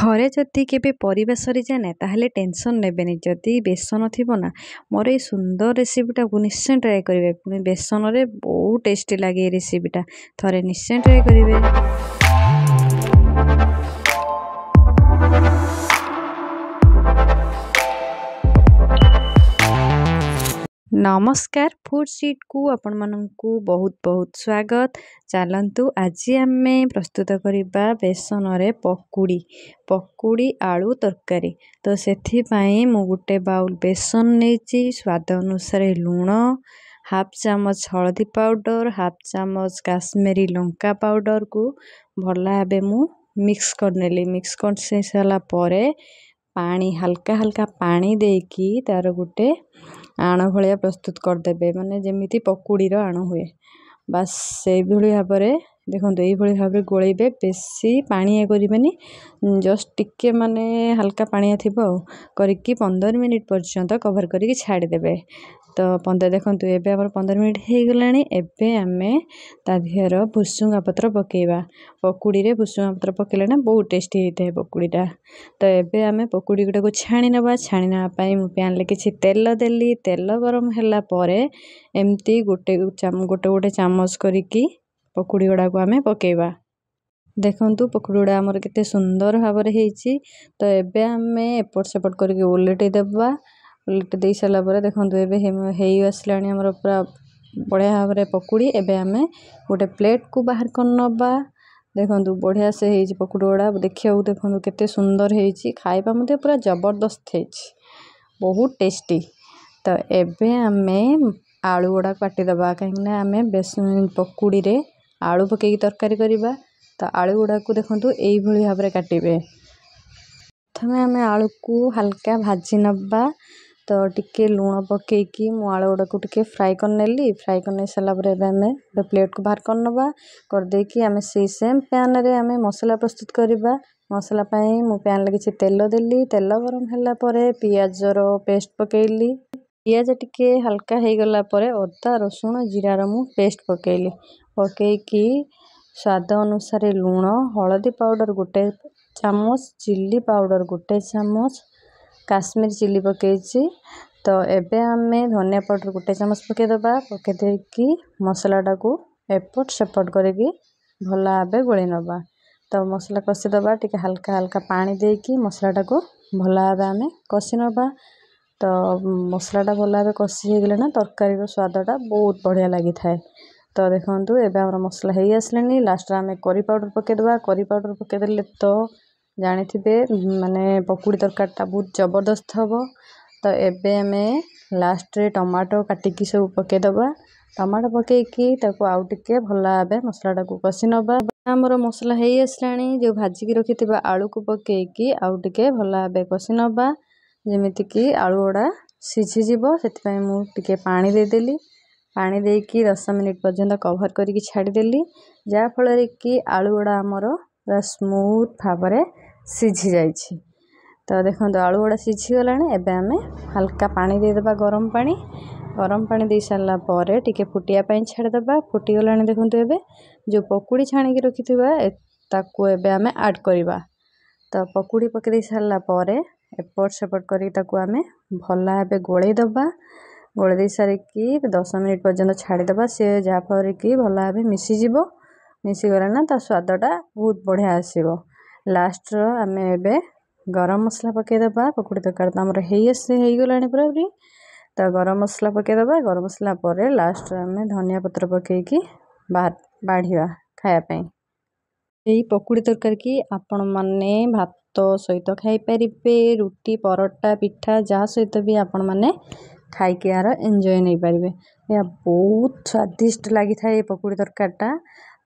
घरे जदि केबे परिबा सरी जाए ना ताहले टेंशन नेबेनी जदि बेसन थिबो ना मोर ए सुंदर रेसिपीटा को निश्चय ट्राए करेंगे। पुणी बेसन रे बहुत टेस्टी लगे रेसिपीटा थरे निश्चय ट्राए करेंगे। नमस्कार फूड सीट को आपण मानकु बहुत बहुत स्वागत। चलतु आज आम प्रस्तुत करवा बेसन रे पकुड़ी आलू तरकारी। तो से मु गोटे बाउल बेसन नहीं स्वाद अनुसार लुण हाफ चामच हल्दी पाउडर हाफ चामच काश्मीरी लंका पाउडर को भल भाव मु मिक्स करनेली। मिक्स कर सारा पानी हल्का हल्का पानी देकी तार गोटे आण भाया प्रस्तुत करदे माने जमीती पकुड़ीर आण हुए बास से भाव देखो ये भाव गोलेबे बेसी पानी करें जस्ट टिके माने हल्का पानिया थी करके 15 मिनिट पर्यंत कवर करके छाड़देवे। तो 15 देखो एबे 15 मिनिट हो गलानी। एबे आमे ता देहर भुसुंगा पत्र पकेबा। पकुड़ी रे भुसुंगा पत्र पकेले ना बहुत टेस्टी होता है पकुड़ीटा। तो एबे आमे पकुड़ी गुटा को छाणी नबा। छाणी ना पाई मु पैन ले किछि तेल देली। तेल गरम हैला परे एमती गोटे गोटे चामच करिकी पकुड़ी गुड़ा को आमे पकेबा। देखंतु पकुड़ी गुड़ा हमर केते सुंदर भाव रे हेची। तो एबे आमे एपट सेपट करके उलटे देबा। उलटे दे साला परे देखंतु एबे हेई आसलानी हमर पूरा बढ़िया भाव रे पकुड़ी। एबे आमे गोटे प्लेट को बाहर कर नबा। देखंतु बढ़िया से हेची पकुड़ी गुड़ा देखियो देखंतु केते सुंदर हेची। खाइबा मते पूरा जबरदस्त हेची बहुत टेस्टी। तो एबे आमे आलू गुड़ा काटी दबा कहीं ना आमे बेसन पकुड़ी रे आलू पकेकी तरकारी करिबा। तो आलू गुड़ा को देखंतु एई भली भाव रे काटिबे। प्रथमे आमे आलू को हल्का भाजी नबा। तो टिके लूण पकेकी मु आलू गुड़ा को टिके फ्राई करनेली। फ्राई करने साला पर एबे आमे प्लेट को बाहर कर नबा। कर देकी आमे से सेम पैन रे आमे मसाला प्रस्तुत करिबा। मसाला पाई मु पैन ले किछि तेल देली। तेल गरम हैला परे पियाज रो पेस्ट पकेली। पियाज टिके हल्का हो गला परे अदा रसुण जीरा रो मु पेस्ट पकेली। पकेकी स्वाद अनुसार लूण हल्दी पाउडर गोटे चामच चिल्ली पाउडर गोटे चामच काश्मीरी चिल्ली पकेची। तो एबे आमे धनिया पाउडर गोटे चामच पके दबा। पके देकी मसलाटा को एपट सेपट करके भल भाव गोली नबा। तो मसला कषि दबा टिके हल्का हल्का पानी देकी मसलाटा को भल भाव आमे कषि नबा। तो मसलाटा भल भाव कषि हो गले ना तरकारी रो स्वादटा बहुत बढ़िया लगी थाए। तो देखंतु एबे हमर मसला हेई आसलेनी। लास्ट आमे करी पाउडर पके दबा। करी पाउडर पके देले तो जानि थिबे माने पकुड़ी तरकारीटा बहुत जबरदस्त हबो। तो एबे आमे लास्ट रे टमाटो काटिकी सब पके दबा। टमाटो पकेकी ताको आउ टिके भल भाव मसलाटा को कषि नबा। हमर मसला हेई आसलानी। जो भाजी की रखिथिबा आलू को पकेकी आउ टिके भल भाव कषि नबा जेमिति कि आलू गुड़ा सिझी जिवो। सेति पई मु टिके पानी दे देली। पानी देकी 10 मिनिट पर्यंत कवर करके छाड़देली जा फल कि आलू गुड़ा आमर पूरा स्मूथ भाव रे सिझी जाइछि। तो देखो आलू गुड़ा सिझी गलानी। एबे आमे हल्का पानी दे देबा गरम पानी दे सारला परे टिके फुटिया पई छाड़ देबा। फुटी गलानी देखंतु एबे जो पकुड़ी छाणी की रखिथिबा ताको एबे आमे ऐड करिबा। तो पकुड़ी पके दे सारला परे एपट सेपट करके ताको आमे भल भाव गोळेई दबा। गोळे दे सारिकी 10 मिनिट पर्यंत छाड़ी दबा से जा फल कि भल भाव मिसी जिवो। मिसी गला ना ता स्वादटा बहुत बढ़िया आसीबो। लास्ट रो आमे एबे गरम मसला पके दबा। पकुड़ी तरकारी हमर हेई गलानी पूरा पूरी। तो गरम मसला पके दबा। गरम मसला परे लास्ट आमे धनिया पत्र पकेकी बाढ़िया खाया पई। यही पकुड़ी तरकारी की आपण माने भात सहित खाई परिबे रुटी परोटा पिठा जा सहित भी आपण माने खाइके यार एंजॉय नहीं पारिबे। या बहुत स्वादिष्ट लगी था ये पकुड़ी तरकारीटा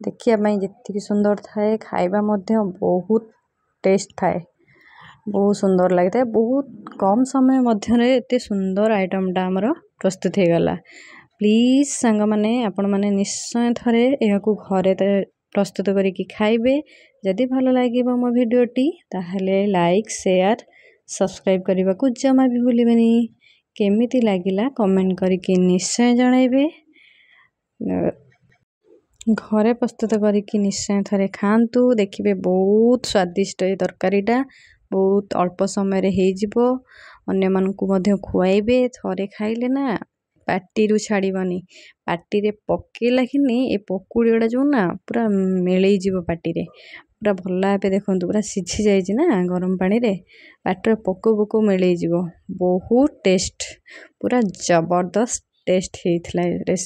देखिया पई जेतिकी सुंदर थाए खाइबा मध्य बहुत टेस्ट थाए बहुत सुंदर लगी था। बहुत कम समय मध्य रे एते सुंदर आइटमटा हमर प्रस्तुत हो गला। प्लीज सांग माने आपण माने निश्चय थरे एहाकू घरे प्रस्तुत करिकी खाइबे। जदि भल लागिबो मो भिडियोटी ताहले लाइक शेयर सब्सक्राइब करने को जमा भी भूलिबेनी। केमिति लागिला कमेंट करके निश्चय जणाइबे। ଘରେ ପ୍ରସ୍ତୁତ କରିକି ନିଶ୍ଚୟ ଥରେ ଖାଆନ୍ତୁ, ଦେଖିବେ ବହୁତ ସ୍ୱାଦିଷ୍ଟ ଏ ତରକାରୀଟା। ବହୁତ ଅଳ୍ପ ସମୟରେ ହେଇଯିବ। ଅନ୍ୟମାନଙ୍କୁ ମଧ୍ୟ ଖୁଆଇବେ। ଥରେ ଖାଇଲେ ନା ପାଟିରୁ ଛାଡ଼ିବନି। ପାଟିରେ ପକେଇଲା କ୍ଷଣି ଏ ପକୁଡ଼ି ଗୁଡ଼ା ଯେଉଁ ନା ପୁରା ମିଳେଇଯିବ ପାଟିରେ। ପୁରା ଭଲ ଭାବେ ଦେଖନ୍ତୁ ପୁରା ସିଝି ଯାଇଛି ନା ଗରମ ପାଣିରେ, ପାଟିରେ ପକଉ ପକଉ ମିଳେଇଯିବ। ବହୁତ ଟେଷ୍ଟ, ପୁରା ଜବରଦସ୍ତ ଟେଷ୍ଟ ହେଇଥିଲା ରେସିପି।